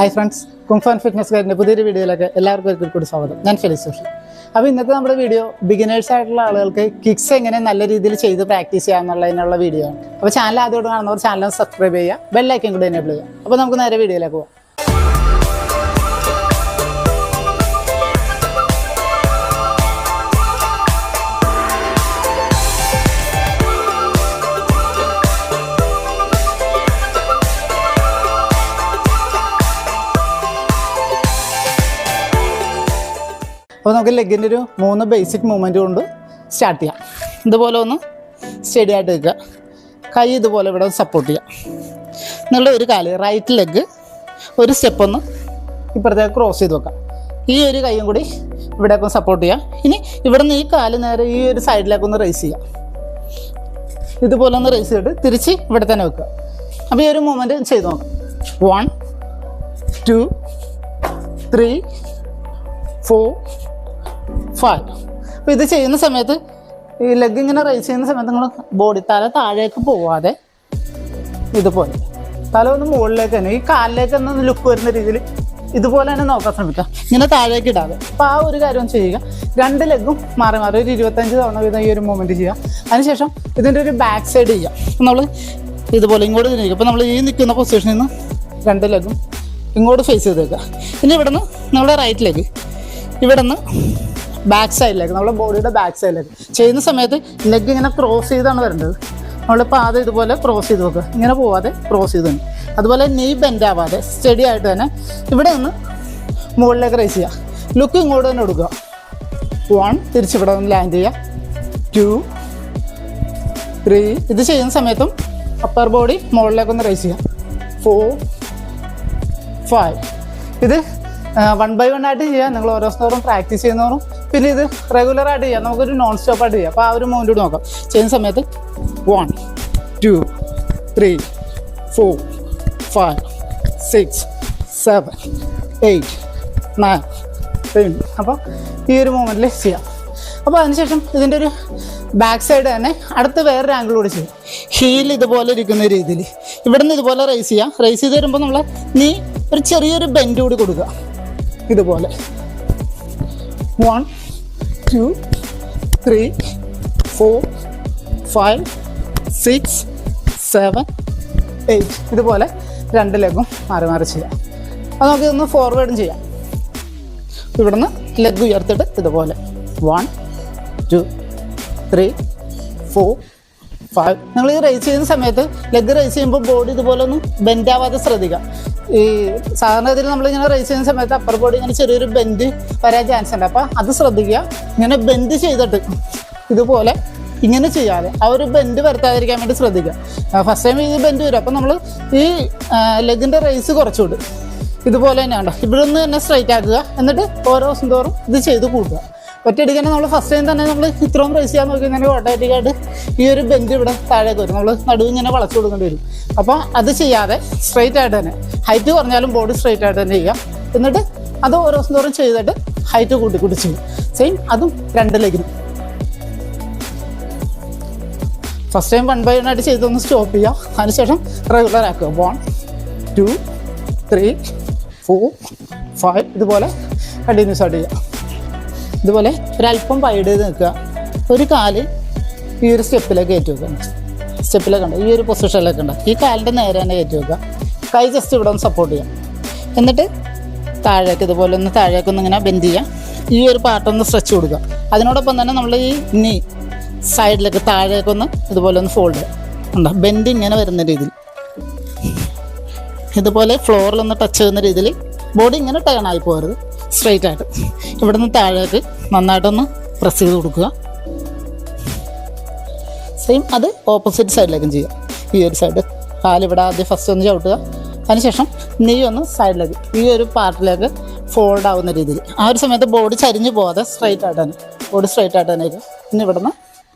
Hi friends, kung fun fitness ഗൈഡിൻ്റെ പുതിയൊരു വീഡിയോയിലേക്ക് എല്ലാവർക്കും ഒരിക്കൽ കൂടി സ്വാഗതം. ഞാൻ ഫെലിക്സ് ജോഷി. അപ്പോൾ ഇന്നത്തെ നമ്മുടെ വീഡിയോ ബിഗിനേഴ്സ് ആയിട്ടുള്ള ആളുകൾക്ക് കിക്സ് എങ്ങനെ നല്ല രീതിയിൽ ചെയ്ത് പ്രാക്ടീസ് ചെയ്യാമെന്നുള്ളതിനുള്ള വീഡിയോ ആണ്. അപ്പോൾ ചാനൽ ആദ്യമായിട്ട് കാണുന്നവർ ചാനൽ സബ്സ്ക്രൈബ് ചെയ്യുക, ബെല്ലൈക്കൻ കൂടി എനേബിൾ ചെയ്യുക. അപ്പോൾ നമുക്ക് നേരെ വീഡിയോയിലേക്ക് പോകാം. അപ്പോൾ നമുക്ക് ലെഗിൻ്റെ ഒരു 3 ബേസിക് മൂവ്മെൻറ്റ് കൊണ്ട് സ്റ്റാർട്ട് ചെയ്യാം. ഇതുപോലെ ഒന്ന് സ്റ്റഡി ആയിട്ട് വെക്കുക. കൈ ഇതുപോലെ ഇവിടെ സപ്പോർട്ട് ചെയ്യാം. എന്നുള്ള ഒരു കാല് റൈറ്റ് ലെഗ് ഒരു സ്റ്റെപ്പ് ഒന്ന് ഇപ്പുറത്തേക്ക് ക്രോസ് ചെയ്ത് വെക്കാം. ഈ ഒരു കൈയും കൂടി ഇവിടേക്ക് സപ്പോർട്ട് ചെയ്യാം. ഇനി ഇവിടെ നിന്ന് ഈ കാല് നേരെ ഈ ഒരു സൈഡിലേക്കൊന്ന് റേസ് ചെയ്യാം. ഇതുപോലെ ഒന്ന് റേസ് ചെയ്തിട്ട് തിരിച്ച് ഇവിടെ തന്നെ വെക്കുക. അപ്പോൾ ഈ ഒരു മൂവ്മെൻറ്റ് ചെയ്ത് നോക്കാം. 1 2 3 4 5. അപ്പോൾ ഇത് ചെയ്യുന്ന സമയത്ത് ഈ ലെഗ് ഇങ്ങനെ റൈസ് ചെയ്യുന്ന സമയത്ത് നിങ്ങൾ ബോഡി തല താഴേക്ക് പോവാതെ ഇതുപോലെ തല ഒന്ന് മുകളിലേക്ക് തന്നെ ഈ കാലിലേക്ക് തന്നെ ലുക്ക് വരുന്ന രീതിയിൽ ഇതുപോലെ തന്നെ നോക്കാൻ ശ്രമിക്കുക. ഇങ്ങനെ താഴേക്ക് ഇടാതെ. അപ്പോൾ ആ ഒരു കാര്യം ചെയ്യുക. 2 ലെഗും മാറി മാറി ഒരു 25 തവണ വീതം ഈ ഒരു മൂവ്മെൻറ്റ് ചെയ്യുക. അതിനുശേഷം ഇതിൻ്റെ ഒരു ബാക്ക് സൈഡ് ചെയ്യുക. നമ്മൾ ഇതുപോലെ ഇങ്ങോട്ട് തിരിക്കുക. അപ്പോൾ നമ്മൾ ഈ നിൽക്കുന്ന പൊസിഷനിൽ നിന്ന് 2 ലെഗും ഇങ്ങോട്ട് ഫേസ് ചെയ്ത് വെക്കുക. ഇനി ഇവിടെ നിന്ന് നമ്മുടെ റൈറ്റ് ലെഗ് ഇവിടെ നിന്ന് ബാക്ക് സൈഡിലേക്ക് നമ്മുടെ ബോഡിയുടെ ബാക്ക് സൈഡിലേക്ക് ചെയ്യുന്ന സമയത്ത് ലെഗ് ഇങ്ങനെ ക്രോസ് ചെയ്താണ് വരേണ്ടത്. നമ്മളിപ്പോൾ ആദ്യം ഇതുപോലെ ക്രോസ് ചെയ്ത് വെക്കുക. ഇങ്ങനെ പോവാതെ ക്രോസ് ചെയ്ത് തന്നെ. അതുപോലെ നീ ബെൻഡ് ആവാതെ സ്റ്റഡി ആയിട്ട് തന്നെ ഇവിടെ നിന്ന് മുകളിലേക്ക് റൈസ് ചെയ്യുക. ലുക്ക് ഇങ്ങോട്ട് തന്നെ കൊടുക്കുക. 1 തിരിച്ചിവിടെ നിന്ന് ലാൻഡ് ചെയ്യുക. 2 3 ഇത് ചെയ്യുന്ന സമയത്തും അപ്പർ ബോഡി മുകളിലേക്കൊന്ന് റൈസ് ചെയ്യുക. 4 5 ഇത് 1 by 1 ആയിട്ട് ചെയ്യാം. നിങ്ങൾ ഓരോ ദിവസം പ്രാക്ടീസ് ചെയ്യുന്നവരും പിന്നെ ഇത് റെഗുലറായിട്ട് ചെയ്യാം. നമുക്കൊരു നോൺ സ്റ്റോപ്പായിട്ട് ചെയ്യാം. അപ്പോൾ ആ ഒരു മൂവ്മെൻറ്റ് നോക്കാം. ചെയ്യുന്ന സമയത്ത് 1 2 3 4 5 6 7 8 9 10. അപ്പോൾ ഈ ഒരു മൂവ്മെൻറ്റിൽ ചെയ്യാം. അപ്പോൾ അതിനുശേഷം ഇതിൻ്റെ ഒരു ബാക്ക് സൈഡ് തന്നെ അടുത്ത് വേറൊരു ആംഗിൾ കൂടി ചെയ്യും. ഹീൽ ഇതുപോലെ ഇരിക്കുന്ന രീതിയിൽ ഇവിടെ നിന്ന് ഇതുപോലെ റൈസ് ചെയ്യാം. റൈസ് ചെയ്ത് വരുമ്പോൾ നമ്മൾ നീ ഒരു ചെറിയൊരു ബെൻഡ് കൂടി കൊടുക്കുക. ഇതുപോലെ 1 2 3 4 5 6 7 8 ഇതുപോലെ 2 ലെഗും മാറി മാറി ചെയ്യാം. അത് നമുക്ക് ഇതൊന്ന് ഫോർവേഡും ചെയ്യാം. ഇവിടുന്ന് ലെഗ് ഉയർത്തിട്ട് ഇതുപോലെ 1 2 3 4 5. നിങ്ങൾ ഈ റൈസ് ചെയ്യുന്ന സമയത്ത് ലെഗ് റൈസ് ചെയ്യുമ്പോൾ ബോഡി ഇതുപോലെ ഒന്ന് ബെൻഡ് ആവാതെ ശ്രദ്ധിക്കുക. ഈ സാധാരണ ഇതിൽ നമ്മളിങ്ങനെ റൈസ് ചെയ്യുന്ന സമയത്ത് അപ്പർ ബോഡി ഇങ്ങനെ ചെറിയൊരു ബെൻഡ് വരാൻ ചാൻസ് ഉണ്ട്. അപ്പോൾ അത് ശ്രദ്ധിക്കുക. ഇങ്ങനെ ബെൻഡ് ചെയ്തിട്ട് ഇതുപോലെ ഇങ്ങനെ ചെയ്യാതെ ആ ഒരു ബെൻഡ് വരുത്താതിരിക്കാൻ വേണ്ടി ശ്രദ്ധിക്കുക. ഫസ്റ്റ് ടൈം ഈ ബെൻഡ് വരും. അപ്പോൾ നമ്മൾ ഈ ലെഗിൻ്റെ റൈസ് കുറച്ചുകൂടി ഇതുപോലെ തന്നെയാണ്. ഇവിടെ നിന്ന് തന്നെ സ്ട്രൈറ്റ് ആക്കുക. എന്നിട്ട് ഓരോ ദിവസം തോറും ഇത് ചെയ്ത് കൂട്ടുക. ഒറ്റയടിക്ക് നമ്മൾ ഫസ്റ്റ് ടൈം തന്നെ നമ്മൾ ഇത്രയും റൈസ് ചെയ്യാൻ നോക്കി കഴിഞ്ഞാൽ ഓട്ടോമാറ്റിക്കായിട്ട് ഈ ഒരു ബെൻഡ് ഇവിടെ താഴേക്ക് വരും. നമ്മൾ നടുവ് ഇങ്ങനെ വളച്ചു കൊടുക്കേണ്ടി വരും. അപ്പോൾ അത് ചെയ്യാതെ സ്ട്രൈറ്റ് ആയിട്ട് തന്നെ ഹൈറ്റ് കുറഞ്ഞാലും ബോഡി സ്ട്രൈറ്റ് ആയിട്ട് തന്നെ ചെയ്യുക. എന്നിട്ട് അത് ഓരോ ദിവസം തോറും ചെയ്തിട്ട് ഹൈറ്റ് കൂട്ടി കൂട്ടി ചെയ്യും. സെയിം അതും 2 ലെഗിനും. ഫസ്റ്റ് ടൈം 1 by 1 ആയിട്ട് ചെയ്തൊന്ന് സ്റ്റോപ്പ് ചെയ്യുക. അതിനുശേഷം റെഗുലർ ആക്കുക. 1 2 3 4 5 ഇതുപോലെ കണ്ടിന്യൂസ് ആയിട്ട് ചെയ്യുക. ഇതുപോലെ ഒരല്പം വൈഡ് ചെയ്ത് നിൽക്കുക. ഒരു കാല് ഈ ഒരു സ്റ്റെപ്പിലേക്ക് കയറ്റി വെക്കുക. സ്റ്റെപ്പിലേക്ക് ഉണ്ട് ഈ ഒരു പൊസിഷനിലേക്ക് ഉണ്ട്. ഈ കാലിൻ്റെ നേരെ തന്നെ കയറ്റി വെക്കുക. കൈ ജസ്റ്റ് ഇവിടെ ഒന്ന് സപ്പോർട്ട് ചെയ്യാം. എന്നിട്ട് താഴേക്ക് ഇതുപോലെ ഒന്ന് താഴേക്കൊന്ന് ഇങ്ങനെ ബെൻഡ് ചെയ്യാം. ഈ ഒരു പാർട്ടൊന്ന് സ്ട്രെച്ച് കൊടുക്കുക. അതിനോടൊപ്പം തന്നെ നമ്മൾ ഈ നീ സൈഡിലേക്ക് താഴേക്കൊന്ന് ഇതുപോലെ ഒന്ന് ഫോൾഡ് ചെയ്യുക. ഉണ്ടോ ബെൻഡ് ഇങ്ങനെ വരുന്ന രീതിയിൽ ഇതുപോലെ ഫ്ലോറിലൊന്ന് ടച്ച് ചെയ്യുന്ന രീതിയിൽ ബോഡി ഇങ്ങനെ ടേൺ ആയി പോകരുത്. സ്ട്രൈറ്റ് ആയിട്ട് ഇവിടെ നിന്ന് താഴേക്ക് നന്നായിട്ടൊന്ന് പ്രസ് ചെയ്ത് കൊടുക്കുക. സെയിം അത് ഓപ്പോസിറ്റ് സൈഡിലേക്കും ചെയ്യുക. ഈ ഒരു സൈഡ് കാലിവിടെ ആദ്യം ഫസ്റ്റ് ഒന്ന് ചവിട്ടുക. അതിനുശേഷം നീ ഒന്ന് സൈഡിലേക്ക് ഈ ഒരു പാർട്ടിലേക്ക് ഫോൾഡ് ആവുന്ന രീതിയിൽ ആ ഒരു സമയത്ത് ബോഡി ചരിഞ്ഞ് പോകാതെ സ്ട്രൈറ്റ് ആയിട്ട് തന്നെ ബോഡി സ്ട്രൈറ്റ് ആയിട്ട് തന്നെ ഇരിക്കും. പിന്നെ ഇവിടെ നിന്ന്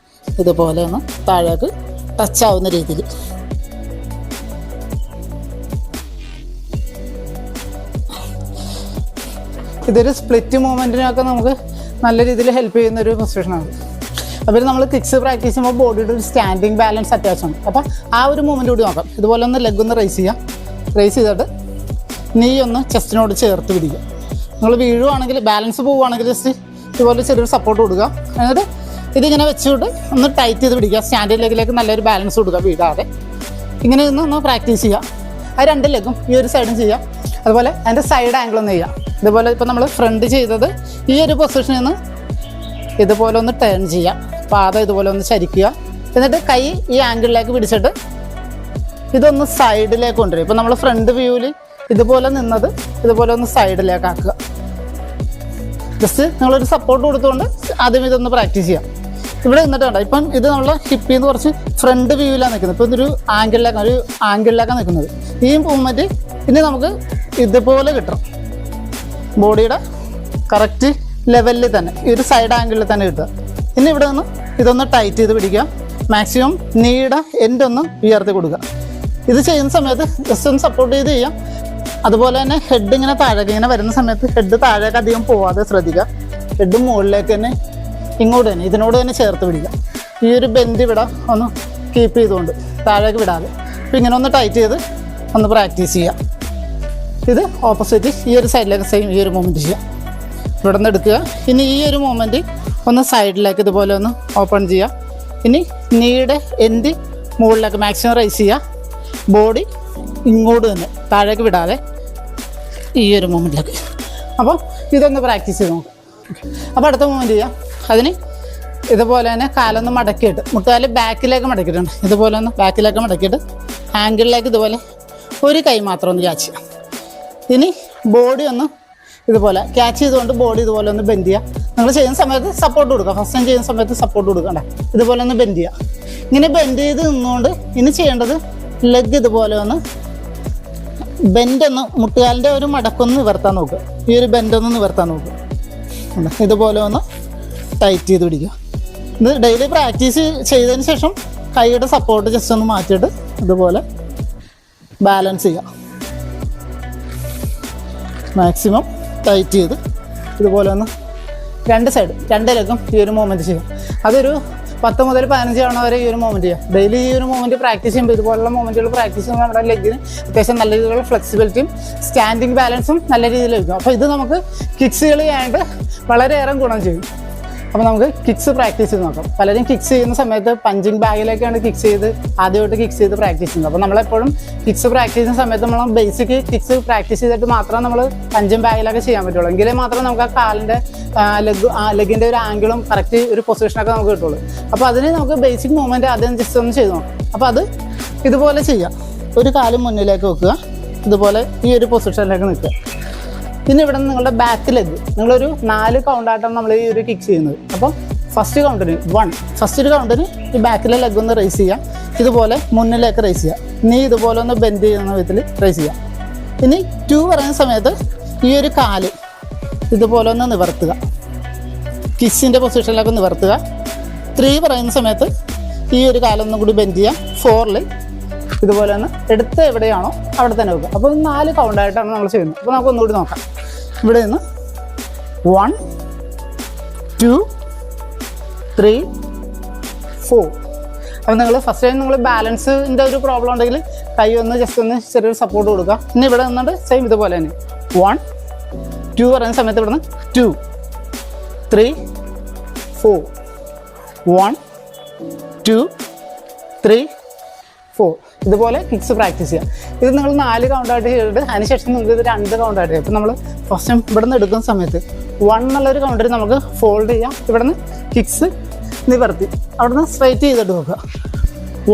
ഇതുപോലെ ഒന്ന് താഴേക്ക് ടച്ച് ആവുന്ന രീതിയിൽ ഇതൊരു സ്പ്ലിറ്റ് മൂവ്മെൻറ്റിനൊക്കെ നമുക്ക് നല്ല രീതിയിൽ ഹെൽപ്പ് ചെയ്യുന്നൊരു പൊസിഷനാണ്. അപ്പോൾ നമ്മൾ കിക്സ് പ്രാക്ടീസ് ചെയ്യുമ്പോൾ ബോഡിയുടെ ഒരു സ്റ്റാൻഡിങ് ബാലൻസ് അത്യാവശ്യമാണ്. അപ്പോൾ ആ ഒരു മൂവ്മെൻറ്റ് കൂടി നോക്കാം. ഇതുപോലെ ഒന്ന് ലെഗ് ഒന്ന് റൈസ് ചെയ്യാം. റൈസ് ചെയ്തിട്ട് നീ ഒന്ന് ചെസ്റ്റിനോട് ചേർത്ത് പിടിക്കുക. നിങ്ങൾ വീഴുവാണെങ്കിൽ ബാലൻസ് പോവുകയാണെങ്കിൽ ജസ്റ്റ് ഇതുപോലെ ചെറിയൊരു സപ്പോർട്ട് കൊടുക്കുക. എന്നിട്ട് ഇതിങ്ങനെ വെച്ചുകൊണ്ട് ഒന്ന് ടൈറ്റ് ചെയ്ത് പിടിക്കുക. സ്റ്റാൻഡിങ് ലെഗിലേക്ക് നല്ലൊരു ബാലൻസ് കൊടുക്കുക വീഴാതെ. ഇങ്ങനെ ഒന്ന് പ്രാക്ടീസ് ചെയ്യുക. ആ 2 ലെഗും ഈ ഒരു സൈഡും ചെയ്യുക. അതുപോലെ അതിൻ്റെ സൈഡ് ആംഗിൾ ഒന്ന് ചെയ്യുക. ഇതുപോലെ ഇപ്പോൾ നമ്മൾ ഫ്രണ്ട് ചെയ്തത് ഈ ഒരു പൊസിഷനിൽ നിന്ന് ഇതുപോലെ ഒന്ന് ടേൺ ചെയ്യുക. പാദം ഇതുപോലെ ഒന്ന് ചരിക്കുക. എന്നിട്ട് കൈ ഈ ആംഗിളിലേക്ക് പിടിച്ചിട്ട് ഇതൊന്ന് സൈഡിലേക്ക് കൊണ്ടുവരും. ഇപ്പോൾ നമ്മൾ ഫ്രണ്ട് വ്യൂവിൽ ഇതുപോലെ നിന്നത് ഇതുപോലെ ഒന്ന് സൈഡിലേക്ക് ആക്കുക. ജസ്റ്റ് നിങ്ങളൊരു സപ്പോർട്ട് കൊടുത്തുകൊണ്ട് ആദ്യം ഇതൊന്ന് പ്രാക്ടീസ് ചെയ്യാം. ഇവിടെ നിന്നിട്ട് വേണ്ട. ഇപ്പം ഇത് നമ്മൾ ഹിപ്പിൽ നിന്ന് കുറച്ച് ഫ്രണ്ട് വ്യൂവിലാണ് നിൽക്കുന്നത്. ഇപ്പം ഇതൊരു ആംഗിളിലേക്കാണ് നിൽക്കുന്നത്. ഈ മൂവ്മെൻറ്റ് ഇനി നമുക്ക് ഇതുപോലെ കിട്ടണം. ബോഡിയുടെ കറക്റ്റ് ലെവലിൽ തന്നെ ഈ ഒരു സൈഡ് ആംഗിളിൽ തന്നെ കിട്ടുക. ഇനി ഇവിടെ നിന്ന് ഇതൊന്ന് ടൈറ്റ് ചെയ്ത് പിടിക്കുക. മാക്സിമം നീയുടെ എൻഡ് ഒന്ന് ഉയർത്തി കൊടുക്കുക. ഇത് ചെയ്യുന്ന സമയത്ത് ജസ്റ്റ് ഒന്ന് സപ്പോർട്ട് ചെയ്ത് ചെയ്യാം. അതുപോലെ തന്നെ ഹെഡ് ഇങ്ങനെ താഴേക്ക് ഇങ്ങനെ വരുന്ന സമയത്ത് ഹെഡ് താഴേക്ക് അധികം പോവാതെ ശ്രദ്ധിക്കുക. ഹെഡ് മുകളിലേക്ക് തന്നെ ഇങ്ങോട്ട് തന്നെ ഇതിനോട് തന്നെ ചേർത്ത് പിടിക്കുക. ഈ ഒരു ബെൻഡ് ഇവിടെ ഒന്ന് കീപ്പ് ചെയ്തുകൊണ്ട് താഴേക്ക് വിടാതെ അപ്പോൾ ഇങ്ങനെ ഒന്ന് ടൈറ്റ് ചെയ്ത് ഒന്ന് പ്രാക്ടീസ് ചെയ്യാം. ഇത് ഓപ്പോസിറ്റ് ഈ ഒരു സൈഡിലേക്ക് സെയിം ഈ ഒരു മൂവ്മെൻറ്റ് ചെയ്യാം. ഇവിടെ നിന്ന് എടുക്കുക. ഇനി ഈ ഒരു മൂവ്മെൻറ്റ് ഒന്ന് സൈഡിലേക്ക് ഇതുപോലെ ഒന്ന് ഓപ്പൺ ചെയ്യുക. ഇനി നീയുടെ എൻഡ് മുകളിലേക്ക് മാക്സിമം റൈസ് ചെയ്യുക. ബോഡി ഇങ്ങോട്ട് തന്നെ താഴേക്ക് വിടാതെ ഈ ഒരു മൂവ്മെൻറ്റിലേക്ക്. അപ്പോൾ ഇതൊന്ന് പ്രാക്ടീസ് ചെയ്ത് നോക്കാം. അപ്പോൾ അടുത്ത മൂവ്മെൻറ്റ് ചെയ്യാം. അതിന് ഇതുപോലെ തന്നെ കാലൊന്ന് മടക്കിയിട്ട് മുട്ടുകാല് ബാക്കിലേക്ക് മടക്കിയിട്ടുണ്ട്. ഇതുപോലെ ഒന്ന് ബാക്കിലേക്ക് മടക്കിയിട്ട് ആംഗിളിലേക്ക് ഇതുപോലെ ഒരു കൈ മാത്രം ഒന്ന് ക്യാച്ച് ചെയ്യാം. ഇനി ബോഡി ഒന്ന് ഇതുപോലെ ക്യാച്ച് ചെയ്തുകൊണ്ട് ബോഡി ഇതുപോലെ ഒന്ന് ബെൻഡ് ചെയ്യുക. നിങ്ങൾ ചെയ്യുന്ന സമയത്ത് സപ്പോർട്ട് കൊടുക്കുക. ഫസ്റ്റ് ടൈം ചെയ്യുന്ന സമയത്ത് സപ്പോർട്ട് കൊടുക്കണ്ട. ഇതുപോലെ ഒന്ന് ബെൻഡ് ചെയ്യുക. ഇങ്ങനെ ബെൻഡ് ചെയ്ത് നിന്നുകൊണ്ട് ഇനി ചെയ്യേണ്ടത് ലെഗ് ഇതുപോലെ ഒന്ന് ബെൻഡൊന്ന് മുട്ടുകാലിൻ്റെ ഒരു മടക്കൊന്ന് നിവർത്താൻ നോക്കുക. ഈ ഒരു ബെൻഡൊന്ന് നിവർത്താൻ നോക്കുക. ഇതുപോലെ ഒന്ന് ടൈറ്റ് ചെയ്ത് പിടിക്കുക. ഇത് ഡെയിലി പ്രാക്ടീസ് ചെയ്തതിന് ശേഷം കൈയുടെ സപ്പോർട്ട് ജസ്റ്റ് ഒന്ന് മാറ്റിയിട്ട് ഇതുപോലെ ബാലൻസ് ചെയ്യുക. മാക്സിമം ടൈറ്റ് ചെയ്ത് ഇതുപോലെ ഒന്ന് 2 സൈഡ് 2 ലെഗും ഈ ഒരു മൂവ്മെൻറ്റ് ചെയ്യാം. അതൊരു 10 മുതൽ 15 തവണ വരെ ഈ ഒരു മൂവ്മെൻറ്റ് ചെയ്യാം. ഡെയിലി ഈ ഒരു മൂവ്മെൻറ്റ് പ്രാക്ടീസ് ചെയ്യുമ്പോൾ ഇതുപോലുള്ള മൂവ്മെൻറ്റുകൾ പ്രാക്ടീസ് ചെയ്യുമ്പോൾ നമ്മുടെ ലെഗിന് അത്യാവശ്യം നല്ല രീതിയിലുള്ള ഫ്ലെക്സിബിലിറ്റിയും സ്റ്റാൻഡിങ് ബാലൻസും നല്ല രീതിയിൽ ലഭിക്കും. അപ്പോൾ ഇത് നമുക്ക് കിക്സുകൾ ചെയ്യാനായിട്ട് വളരെയേറെ ഗുണം ചെയ്യും. അപ്പോൾ നമുക്ക് കിക്സ് പ്രാക്ടീസ് ചെയ്ത് നോക്കാം. പലരും കിക്സ് ചെയ്യുന്ന സമയത്ത് പഞ്ചിങ് ബാഗിലേക്കാണ് കിക്സ് ചെയ്ത് ആദ്യമായിട്ട് കിക്സ് ചെയ്ത് പ്രാക്ടീസ് ചെയ്യുന്നത്. അപ്പോൾ നമ്മളെപ്പോഴും കിക്സ് പ്രാക്ടീസ് ചെയ്യുന്ന സമയത്ത് നമ്മൾ ബേസിക് കിക്സ് പ്രാക്ടീസ് ചെയ്തിട്ട് മാത്രമേ നമ്മൾ പഞ്ചിങ് ബാഗിലൊക്കെ ചെയ്യാൻ പറ്റുള്ളൂ. എങ്കിലേ മാത്രമേ നമുക്ക് ആ കാലിൻ്റെ ലെഗിൻ്റെ ഒരു ആംഗിളും കറക്റ്റ് ഒരു പൊസിഷനൊക്കെ നമുക്ക് കിട്ടുള്ളൂ. അപ്പോൾ അതിന് നമുക്ക് ബേസിക് മൂവ്മെൻറ്റ് ആദ്യം ജസ്റ്റ് ഒന്ന് ചെയ്ത് നോക്കാം. അപ്പോൾ അത് ഇതുപോലെ ചെയ്യാം. ഒരു കാലും മുന്നിലേക്ക് വെക്കുക. ഇതുപോലെ ഈ ഒരു പൊസിഷനിലേക്ക് നിൽക്കുക. പിന്നെ ഇവിടെ നിന്ന് നിങ്ങളുടെ ബാക്ക് ലെഗ് നിങ്ങളൊരു 4 കൗണ്ടായിട്ടാണ് നമ്മൾ ഈ ഒരു കിക്ക് ചെയ്യുന്നത്. അപ്പോൾ ഫസ്റ്റ് കൗണ്ടിന് 1 ഫസ്റ്റ് കൗണ്ടിന് ഈ ബാക്കിലെ ലെഗ് ഒന്ന് റേസ് ചെയ്യാം. ഇതുപോലെ മുന്നിലേക്ക് റേസ് ചെയ്യാം. ഇനി ഇതുപോലെ ഒന്ന് ബെൻഡ് ചെയ്യുന്ന വിധത്തിൽ റേസ് ചെയ്യാം. ഇനി 2 പറയുന്ന സമയത്ത് ഈ ഒരു കാല് ഇതുപോലെ ഒന്ന് നിവർത്തുക. കിക്സിൻ്റെ പൊസിഷനിലേക്ക് നിവർത്തുക. 3 പറയുന്ന സമയത്ത് ഈ ഒരു കാലൊന്നും കൂടി ബെൻഡ് ചെയ്യാം. 4 ഇതുപോലെ ഒന്ന് എടുത്ത് എവിടെയാണോ അവിടെ തന്നെ വെക്കുക. അപ്പോൾ 4 കൗണ്ടായിട്ടാണ് നമ്മൾ ചെയ്യുന്നത്. അപ്പോൾ നമുക്ക് ഒന്നുകൂടി നോക്കാം. ഇവിടെ നിന്ന് 1 2 3 4. അപ്പോൾ നിങ്ങൾ ഫസ്റ്റ് ടൈം നിങ്ങൾ ബാലൻസിൻ്റെ ഒരു പ്രോബ്ലം ഉണ്ടെങ്കിൽ കൈ ഒന്ന് ജസ്റ്റ് ഒന്ന് ചെറിയൊരു സപ്പോർട്ട് കൊടുക്കുക. ഇനി ഇവിടെ നിന്നുകൊണ്ട് സെയിം ഇതുപോലെ തന്നെ 1 2 പറയുന്ന സമയത്ത് ഇവിടെ നിന്ന് 2 3 4 1 2 3 4 ഇതുപോലെ കിക്സ് പ്രാക്ടീസ് ചെയ്യാം. ഇത് നിങ്ങൾ 4 കൗണ്ടായിട്ട് ചെയ്തിട്ട് അതിനുശേഷം നിങ്ങൾക്ക് ഇത് 2 കൗണ്ടായിട്ട് ചെയ്യാം. ഇപ്പം നമ്മൾ ഫസ്റ്റ് ടൈം ഇവിടെ നിന്ന് എടുക്കുന്ന സമയത്ത് 1 എന്നുള്ളൊരു കൗണ്ടർ നമുക്ക് ഫോൾഡ് ചെയ്യാം. ഇവിടെ നിന്ന് കിക്സ് നിവർത്തി അവിടെ നിന്ന് സ്ട്രൈറ്റ് ചെയ്തിട്ട് നോക്കുക.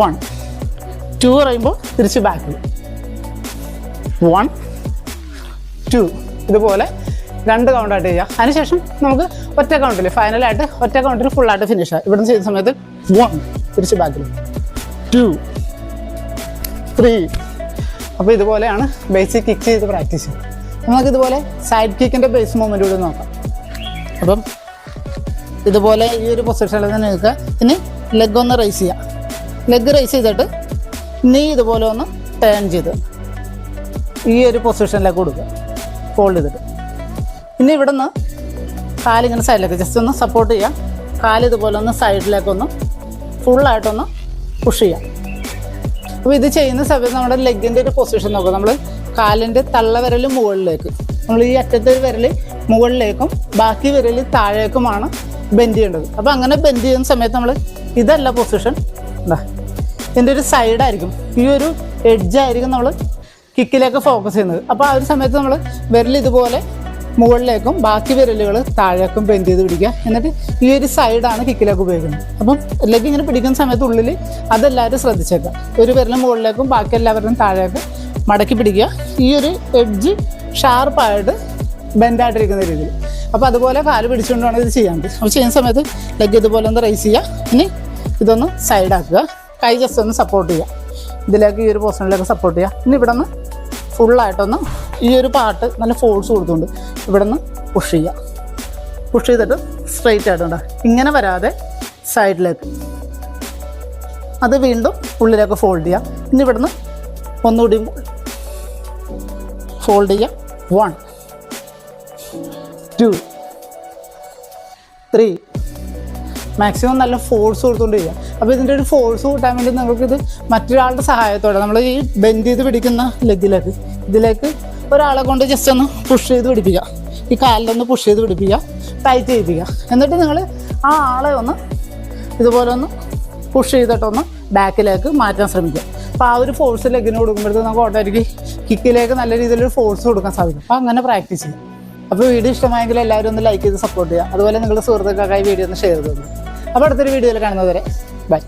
1 2 പറയുമ്പോൾ തിരിച്ച് ബാക്കിൽ 1 2 ഇതുപോലെ 2 കൗണ്ടായിട്ട് ചെയ്യുക. അതിനുശേഷം നമുക്ക് ഒറ്റ കൗണ്ടിൽ ഫൈനലായിട്ട് ഒറ്റ കൗണ്ടിൽ ഫുള്ളായിട്ട് ഫിനിഷ് ആകും. ഇവിടെ നിന്ന് ചെയ്യുന്ന സമയത്ത് 1 തിരിച്ച് ബാക്കിൽ 2 3. അപ്പോൾ ഇതുപോലെയാണ് ബേസിക് കിക്ക് ചെയ്ത് പ്രാക്ടീസ് ചെയ്യുന്നത്. നമുക്കിതുപോലെ സൈഡ് കിക്കിൻ്റെ ബേസ് മൂവ്മെൻറ്റ് കൂടി നോക്കാം. അപ്പം ഇതുപോലെ ഈ ഒരു പൊസിഷനിൽ തന്നെ നിൽക്കുക. ഇനി ലെഗ് ഒന്ന് റൈസ് ചെയ്യുക. ലെഗ് റൈസ് ചെയ്തിട്ട് നീ ഇതുപോലെ ഒന്ന് ടേൺ ചെയ്ത് ഈ ഒരു പൊസിഷനിലേക്ക് കൊടുക്കുക. ഫോൾഡ് ചെയ്തിട്ട് ഇനി ഇവിടെ നിന്ന് കാലിങ്ങനെ സൈഡിലേക്ക് ജസ്റ്റ് ഒന്ന് സപ്പോർട്ട് ചെയ്യാം. കാല് ഇതുപോലെ ഒന്ന് സൈഡിലേക്കൊന്ന് ഫുള്ളായിട്ടൊന്ന് പുഷ് ചെയ്യാം. അപ്പോൾ ഇത് ചെയ്യുന്ന സമയത്ത് നമ്മുടെ ലെഗിൻ്റെ ഒരു പൊസിഷൻ നോക്കുക. നമ്മൾ കാലിൻ്റെ തള്ളവിരൽ മുകളിലേക്ക്, നമ്മൾ ഈ അറ്റത്തെ വിരൽ മുകളിലേക്കും ബാക്കി വിരൽ താഴേക്കുമാണ് ബെൻഡ് ചെയ്യേണ്ടത്. അപ്പോൾ അങ്ങനെ ബെൻഡ് ചെയ്യുന്ന സമയത്ത് നമ്മൾ ഇതല്ല പൊസിഷൻ, എന്താ ഇതിൻ്റെ ഒരു സൈഡായിരിക്കും, ഈ ഒരു എഡ്ജായിരിക്കും നമ്മൾ കിക്കിലേക്ക് ഫോക്കസ് ചെയ്യുന്നത്. അപ്പോൾ ആ ഒരു സമയത്ത് നമ്മൾ വിരൽ ഇതുപോലെ മുകളിലേക്കും ബാക്കി വിരലുകൾ താഴേക്കും ബെൻഡ് ചെയ്ത് പിടിക്കുക. എന്നിട്ട് ഈ ഒരു സൈഡാണ് കിക്കിലേക്ക് ഉപയോഗിക്കുന്നത്. അപ്പം ലെഗ് ഇങ്ങനെ പിടിക്കുന്ന സമയത്ത് ഉള്ളിൽ അതെല്ലാവരും ശ്രദ്ധിച്ചേക്കുക. ഒരു വിരലും മുകളിലേക്കും ബാക്കി എല്ലാവരും താഴേക്ക് മടക്കി പിടിക്കുക. ഈ ഒരു എഡ്ജ് ഷാർപ്പായിട്ട് ബെൻഡായിട്ടിരിക്കുന്ന രീതിയിൽ. അപ്പോൾ അതുപോലെ കാല് പിടിച്ചുകൊണ്ടാണ് ഇത് ചെയ്യാണ്ട്. അപ്പോൾ ചെയ്യുന്ന സമയത്ത് ലെഗ് ഇതുപോലെ ഒന്ന് റൈസ് ചെയ്യുക. ഇനി ഇതൊന്ന് സൈഡാക്കുക. കൈ ജസ്റ്റ് ഒന്ന് സപ്പോർട്ട് ചെയ്യുക, ഇതിലേക്ക് ഈ ഒരു പോർഷനിലേക്ക് സപ്പോർട്ട് ചെയ്യുക. ഇനി ഇവിടെ നിന്ന് ഫുള്ളായിട്ടൊന്ന് ഈ ഒരു പാർട്ട് നല്ല ഫോഴ്സ് കൊടുത്തുകൊണ്ട് ഇവിടെ നിന്ന് പുഷ് ചെയ്യുക. പുഷ് ചെയ്തിട്ട് സ്ട്രെയിറ്റ് ആയിട്ടുണ്ട്, ഇങ്ങനെ വരാതെ സൈഡിലേക്ക്, അത് വീണ്ടും ഉള്ളിലേക്ക് ഫോൾഡ് ചെയ്യുക. ഇനി ഇവിടെ നിന്ന് ഒന്നുകൂടി ഫോൾഡ് ചെയ്യുക. 1 2 3 മാക്സിമം നല്ല ഫോഴ്സ് കൊടുത്തുകൊണ്ട് ചെയ്യുക. അപ്പോൾ ഇതിൻ്റെ ഒരു ഫോഴ്സ് കൂട്ടാൻ വേണ്ടി നിങ്ങൾക്കിത് മറ്റൊരാളുടെ സഹായത്തോടെ നമ്മൾ ഈ ബെൻഡ് ചെയ്ത് പിടിക്കുന്ന ലെഗിലേക്ക് ഇതിലേക്ക് ഒരാളെ കൊണ്ട് ജസ്റ്റ് ഒന്ന് പുഷ് ചെയ്ത് പിടിപ്പിക്കുക. ഈ കാലിലൊന്ന് പുഷ് ചെയ്ത് പിടിപ്പിക്കുക, ടൈറ്റ് ചെയ്യിപ്പിക്കുക. എന്നിട്ട് നിങ്ങൾ ആ ആളെ ഒന്ന് ഇതുപോലെ ഒന്ന് പുഷ് ചെയ്തിട്ടൊന്ന് ബാക്കിലേക്ക് മാറ്റാൻ ശ്രമിക്കുക. അപ്പോൾ ആ ഒരു ഫോഴ്സ് ലെഗിന് കൊടുക്കുമ്പോഴത്തേക്ക് നമുക്ക് ഓട്ടോമാറ്റിക് കിക്കിലേക്ക് നല്ല രീതിയിലൊരു ഫോഴ്സ് കൊടുക്കാൻ സാധിക്കും. അപ്പോൾ അങ്ങനെ പ്രാക്ടീസ് ചെയ്യാം. അപ്പോൾ വീഡിയോ ഇഷ്ടമായെങ്കിൽ എല്ലാവരും ഒന്ന് ലൈക്ക് ചെയ്ത് സപ്പോർട്ട് ചെയ്യുക. അതുപോലെ നിങ്ങളുടെ സുഹൃത്തുക്കൾക്കായി വീഡിയോ ഒന്ന് ഷെയർ ചെയ്തു. അപ്പോൾ അടുത്തൊരു വീഡിയോയിൽ കാണുന്നതുവരെ ബൈ.